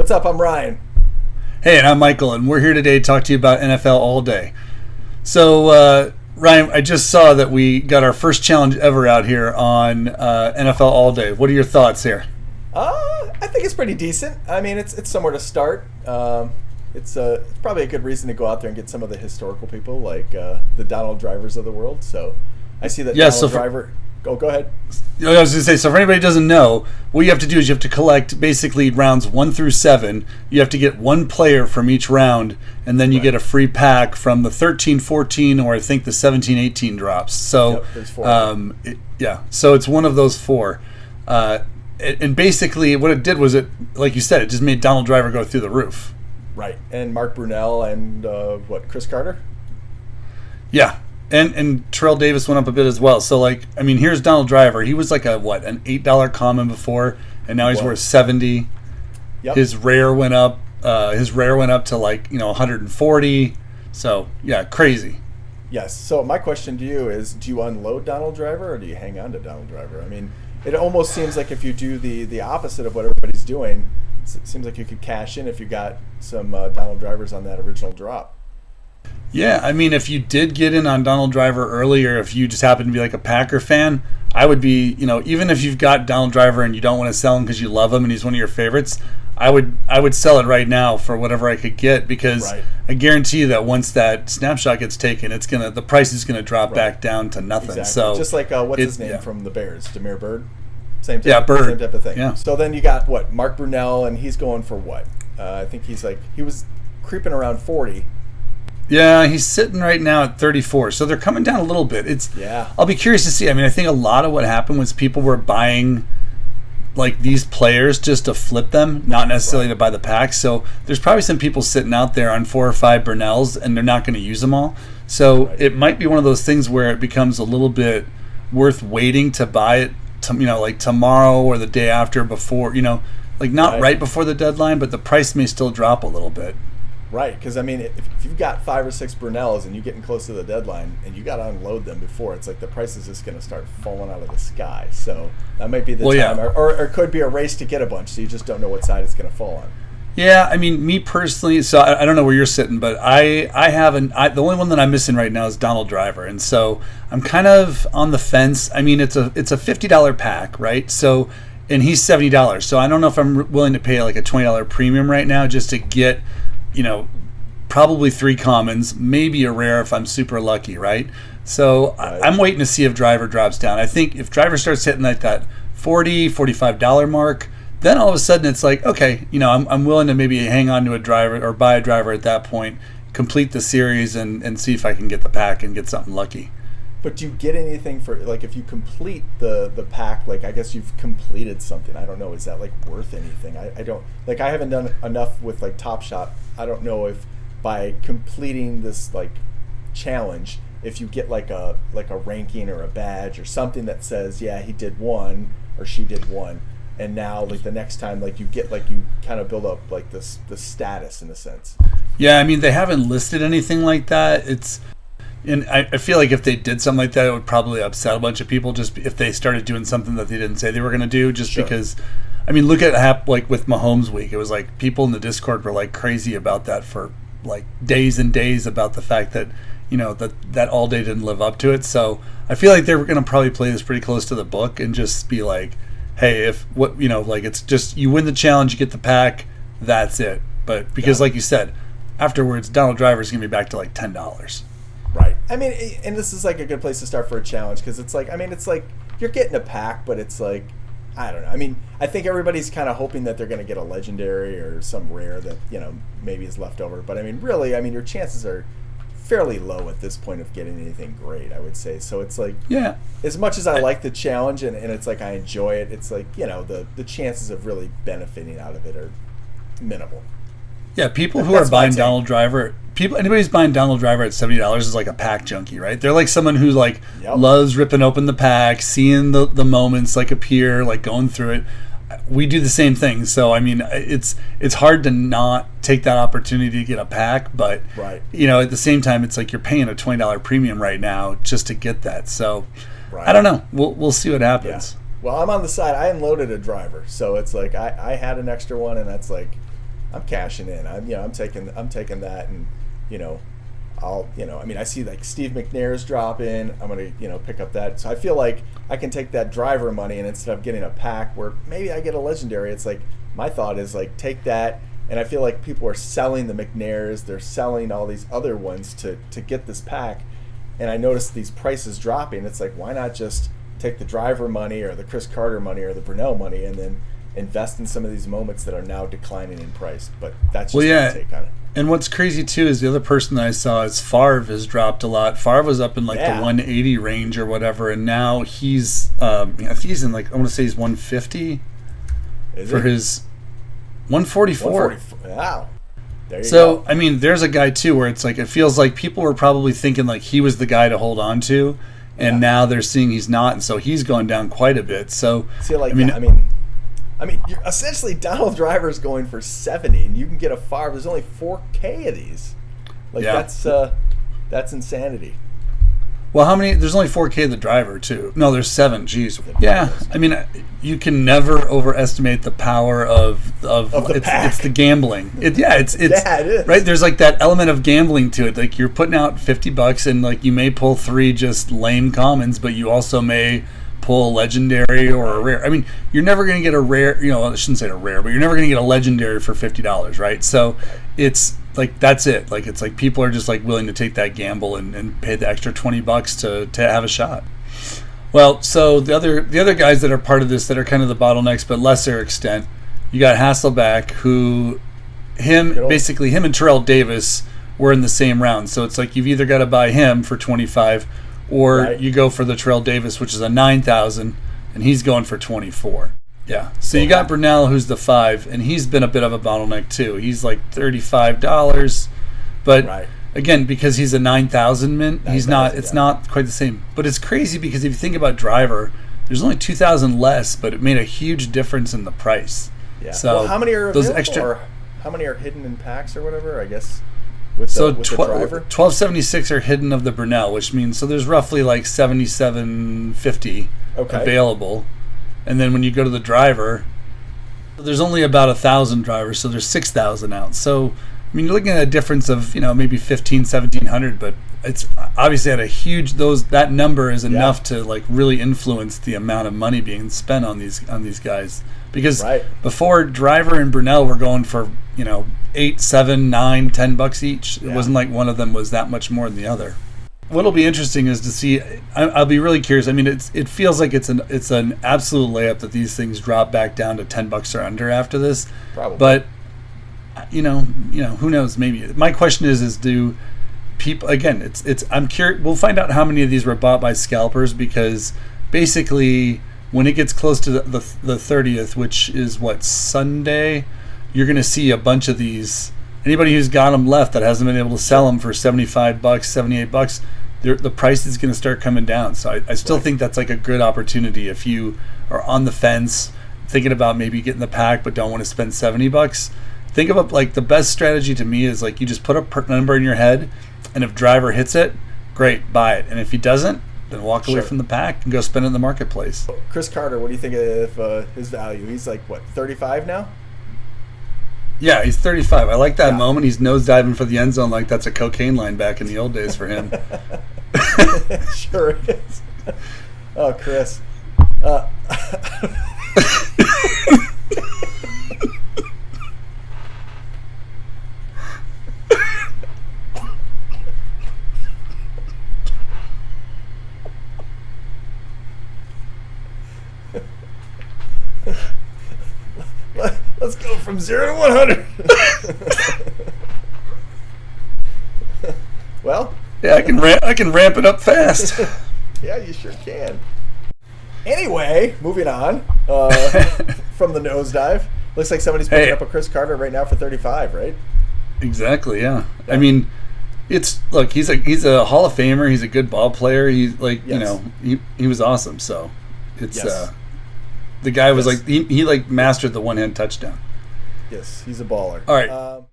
What's up? I'm Ryan. Hey, and I'm Michael, and we're here today to talk to you about NFL All Day. So, Ryan, I just saw that we got our first challenge ever out here on NFL All Day. What are your thoughts here? I think it's pretty decent. I mean, it's somewhere to start. It's probably a good reason to go out there and get some of the historical people, like the Donald Drivers of the world. So I see that Driver. Go ahead. I was going to say, so for anybody who doesn't know, what you have to do is you have to collect basically rounds 1 through 7. You have to get one player from each round, and then you get a free pack from the 13, 14, or I think the 17, 18 drops. So, there's 4. So it's one of those 4. And basically what it did was, like you said, it just made Donald Driver go through the roof. Right. And Mark Brunell and, Chris Carter? Yeah. And Terrell Davis went up a bit as well. So, here's Donald Driver. He was like an $8 common before, and now he's worth $70. Yep. His rare went up. To 140. So yeah, crazy. Yes. So my question to you is: do you unload Donald Driver or do you hang on to Donald Driver? I mean, it almost seems like if you do the opposite of what everybody's doing, it seems like you could cash in if you got some Donald Drivers on that original drop. Yeah, I mean, if you did get in on Donald Driver earlier, if you just happen to be like a Packer fan, I would be, even if you've got Donald Driver and you don't want to sell him because you love him and he's one of your favorites, I would sell it right now for whatever I could get, because I guarantee you that once that snapshot gets taken, the price is gonna drop back down to nothing. Exactly. So just like what's his name from the Bears, Demir Bird, same type of thing. Yeah. So then you got Mark Brunell, and he's going for what? I think he was creeping around 40. Yeah, he's sitting right now at 34. So they're coming down a little bit. I'll be curious to see. I mean, I think a lot of what happened was people were buying these players just to flip them, not necessarily to buy the packs. So there's probably some people sitting out there on 4 or 5 Brunells, and they're not going to use them all. So it might be one of those things where it becomes a little bit worth waiting to buy it, tomorrow or the day after, before, not right before the deadline, but the price may still drop a little bit. Right, because I mean, if you've got 5 or 6 Brunells and you're getting close to the deadline and you got to unload them before, it's like the price is just going to start falling out of the sky. So that might be the time, yeah. or it could be a race to get a bunch, so you just don't know what side it's going to fall on. Yeah, I mean, me personally, so I don't know where you're sitting, but the only one that I'm missing right now is Donald Driver, and so I'm kind of on the fence. I mean, it's a $50 pack, right? So, and he's $70, so I don't know if I'm willing to pay like a $20 premium right now just to get, probably 3 commons, maybe a rare if I'm super lucky, right? So I'm waiting to see if Driver drops down. I think if Driver starts hitting like that $40, $45 mark, then all of a sudden it's like, okay, I'm willing to maybe hang on to a Driver or buy a Driver at that point, complete the series and see if I can get the pack and get something lucky. But do you get anything for, if you complete the pack, I guess you've completed something. I don't know, is that worth anything? I don't, I haven't done enough with Top Shot. I don't know if by completing this challenge, if you get a ranking or a badge or something that says, yeah, he did 1 or she did 1, and now the next time you get you kind of build up the status in a sense. Yeah, I mean, they haven't listed anything like that. And I feel like if they did something like that, it would probably upset a bunch of people, just if they started doing something that they didn't say they were going to do, because, I mean, look at with Mahomes week. It was people in the Discord were crazy about that for days and days, about the fact that, that All Day didn't live up to it. So I feel like they were going to probably play this pretty close to the book and just be hey, it's just, you win the challenge, you get the pack, that's it. But because like you said, afterwards, Donald Driver's going to be back to $10. Right. I mean, and this is a good place to start for a challenge, because it's you're getting a pack, but it's I don't know. I mean, I think everybody's kind of hoping that they're going to get a legendary or some rare that, maybe is left over. But I mean, really, your chances are fairly low at this point of getting anything great, I would say. So it's as much as I like the challenge and it's I enjoy it, it's the chances of really benefiting out of it are minimal. Yeah, people who are buying Donald Driver, anybody who's buying Donald Driver at $70 is a pack junkie, right? They're someone who loves ripping open the pack, seeing the moments appear, going through it. We do the same thing, so I mean, it's hard to not take that opportunity to get a pack, but at the same time, it's you're paying a $20 premium right now just to get that. So I don't know. We'll see what happens. Yeah. Well, I'm on the side. I unloaded a Driver, so it's I had an extra one, and that's I'm cashing in. I'm taking that, and I mean, I see like Steve McNair's dropping. I'm gonna pick up that. So I feel like I can take that driver money, and instead of getting a pack where maybe I get a legendary, it's like my thought is like take that. And I feel like people are selling the McNairs. They're selling all these other ones to get this pack. And I noticed these prices dropping. It's like, why not just take the driver money or the Chris Carter money or the Brunel money and then invest in some of these moments that are now declining in price? But that's just my take on it. And what's crazy too is the other person that I saw is Favre has dropped a lot. Favre was up in like the 180 range or whatever, and now he's I think he's in like, I want to say he's 150 for his 144. Wow. There you so go. I mean, there's a guy too where it's like it feels like people were probably thinking like he was the guy to hold on to, and now they're seeing he's not, and so he's gone down quite a bit. So I mean, you're essentially Donald Driver's going for 70, and you can get a Favre. There's only 4K of these. Like that's insanity. Well, how many? There's only 4K of the driver too. No, there's 7. Jeez. Yeah, I mean, you can never overestimate the power of the pack. It's the gambling. It is. Right. There's like that element of gambling to it. Like you're putting out $50, and like you may pull 3 just lame commons, but you also may pull a legendary or a rare. I mean, you're never going to get a rare. I shouldn't say a rare, but you're never going to get a legendary for $50, right? So it's like that's it. Like it's like people are just like willing to take that gamble and pay the extra $20 to have a shot. Well, so the other guys that are part of this that are kind of the bottlenecks, but lesser extent, you got Hasselback, basically him and Terrell Davis were in the same round. So it's like you've either got to buy him for 25, or you go for the Terrell Davis, which is a 9,000, and he's going for 24. Yeah. So you got Brunel, who's the 5, and he's been a bit of a bottleneck too. He's like $35, but again, because he's a 9,000 mint, he's not. It's not quite the same. But it's crazy because if you think about driver, there's only 2,000 less, but it made a huge difference in the price. Yeah. So how many are those extra? Or how many are hidden in packs or whatever? I guess. With the driver? 1276 are hidden of the Brunel, which means so there's roughly like 7750 available. And then when you go to the driver, there's only about 1,000 drivers, so there's 6,000 out. So I mean, you're looking at a difference of maybe 1,700, but it's obviously at a huge that number is enough to like really influence the amount of money being spent on these guys. Because before, driver and Brunel were going for $8, $7, $9, $10 each. It wasn't like one of them was that much more than the other. What'll be interesting is to see. I'll be really curious. I mean, it feels like it's an absolute layup that these things drop back down to $10 or under after this. Probably. But who knows? Maybe my question is do people again? I'm curious. We'll find out how many of these were bought by scalpers, because basically, when it gets close to the 30th, which is Sunday, you're going to see a bunch of these. Anybody who's got them left that hasn't been able to sell them for $75, $78, the price is going to start coming down. So I still think that's like a good opportunity if you are on the fence, thinking about maybe getting the pack but don't want to spend $70. Think about like the best strategy to me is like you just put a number in your head, and if driver hits it, great, buy it. And if he doesn't, then walk away from the pack and go spend it in the marketplace. Chris Carter, what do you think of his value? He's like, 35 now? Yeah, he's 35. I like that moment. He's nosediving for the end zone like that's a cocaine line back in the old days for him. Sure is. Oh, Chris. Let's go from 0 to 100. Well, yeah, I can ramp it up fast. Yeah, you sure can. Anyway, moving on from the nosedive. Looks like somebody's picking up a Chris Carter right now for 35, right? Exactly. Yeah. I mean, he's a Hall of Famer. He's a good ball player. He's like he was awesome. So it's the guy was like he like mastered the one-hand touchdown. Yes, he's a baller. All right.